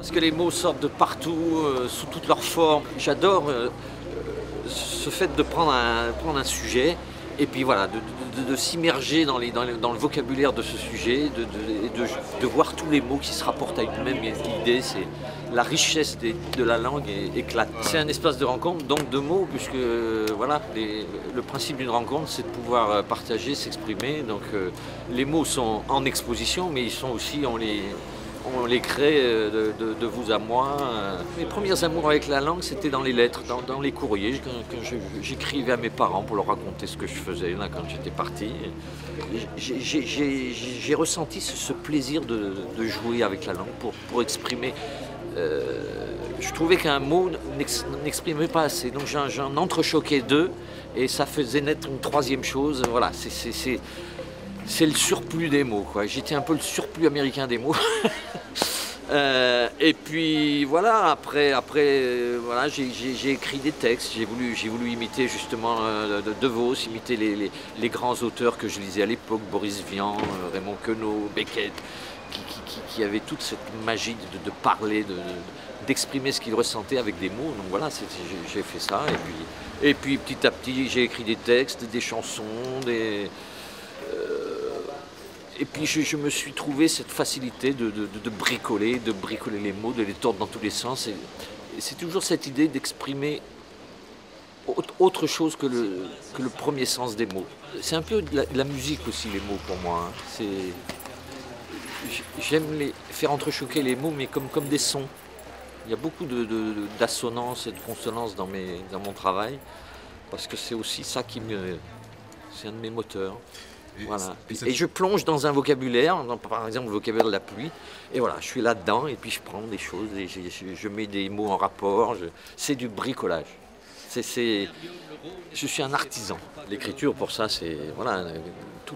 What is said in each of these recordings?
Parce que les mots sortent de partout, sous toutes leurs formes. J'adore ce fait de prendre un sujet et puis voilà, de s'immerger dans le vocabulaire de ce sujet, de voir tous les mots qui se rapportent à une même idée. C'est la richesse de la langue éclate. C'est un espace de rencontre, donc de mots, puisque voilà, le principe d'une rencontre, c'est de pouvoir partager, s'exprimer. Donc les mots sont en exposition, mais ils sont aussi, on les crée de vous à moi. Mes premiers amours avec la langue, c'était dans les lettres, dans les courriers, quand j'écrivais à mes parents pour leur raconter ce que je faisais là, quand j'étais parti. J'ai ressenti ce plaisir de jouer avec la langue pour exprimer. Je trouvais qu'un mot n'exprimait pas assez, donc j'en entrechoquais deux et ça faisait naître une troisième chose. Voilà, c'est le surplus des mots, quoi. J'étais un peu le surplus américain des mots. Et puis voilà, après voilà, j'ai écrit des textes, j'ai voulu imiter justement De Vos, imiter les grands auteurs que je lisais à l'époque, Boris Vian, Raymond Queneau, Beckett, qui avaient toute cette magie de parler, d'exprimer ce qu'ils ressentaient avec des mots. Donc voilà, j'ai fait ça, et puis petit à petit j'ai écrit des textes, des chansons, et puis je me suis trouvé cette facilité de bricoler les mots, de les tordre dans tous les sens. Et c'est toujours cette idée d'exprimer autre chose que le premier sens des mots. C'est un peu de la musique aussi, les mots, pour moi. Hein. J'aime faire entrechoquer les mots, mais comme des sons. Il y a beaucoup d'assonances et de consonances dans mon travail, parce que c'est aussi ça c'est un de mes moteurs. Voilà. Et je plonge dans un vocabulaire, par exemple le vocabulaire de la pluie, et voilà, je suis là-dedans, et puis je prends des choses, et je mets des mots en rapport, c'est du bricolage. Je suis un artisan. L'écriture, pour ça, c'est voilà,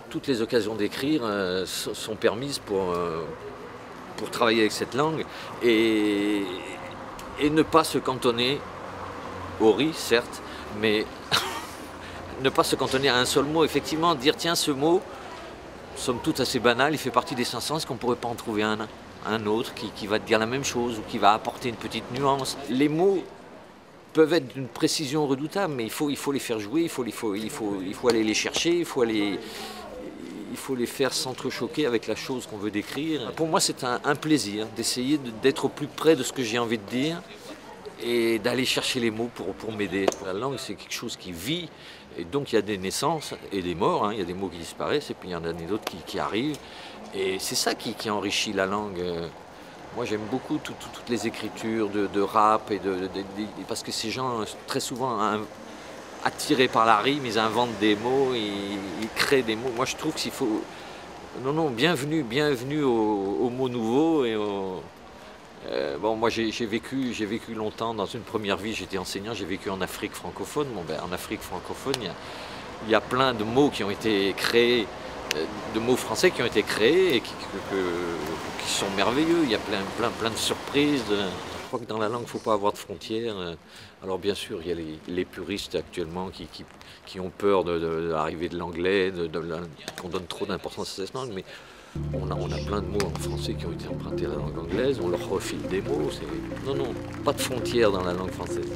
toutes les occasions d'écrire sont permises pour travailler avec cette langue, et ne pas se cantonner au riz, certes, mais ne pas se cantonner à un seul mot, effectivement, dire tiens, ce mot, somme toute assez banal, il fait partie des 500, est-ce qu'on ne pourrait pas en trouver un autre qui va te dire la même chose ou qui va apporter une petite nuance. Les mots peuvent être d'une précision redoutable, mais il faut les faire jouer, il faut aller les chercher, il faut les faire s'entrechoquer avec la chose qu'on veut décrire. Pour moi, c'est un plaisir d'essayer d'être au plus près de ce que j'ai envie de dire et d'aller chercher les mots pour m'aider. La langue, c'est quelque chose qui vit, et donc il y a des naissances et des morts, hein. Il y a des mots qui disparaissent, et puis il y en a d'autres qui arrivent, et c'est ça qui enrichit la langue. Moi, j'aime beaucoup toutes les écritures de rap, parce que ces gens, très souvent, attirés par la rime, ils inventent des mots, ils créent des mots. Moi, je trouve qu'il faut... Non, bienvenue aux mots nouveaux et bon, moi j'ai vécu longtemps dans une première vie, j'étais enseignant, j'ai vécu en Afrique francophone. Bon, en Afrique francophone, il y a plein de mots qui ont été créés, de mots français qui ont été créés et qui sont merveilleux. Il y a plein de surprises. Je crois que dans la langue, il ne faut pas avoir de frontières. Alors bien sûr, il y a les puristes actuellement qui ont peur de l'arrivée de l'anglais, qu'on donne trop d'importance à cette langue, mais on a plein de mots en français qui ont été empruntés à la langue anglaise, on leur refile des mots. Non, pas de frontières dans la langue française.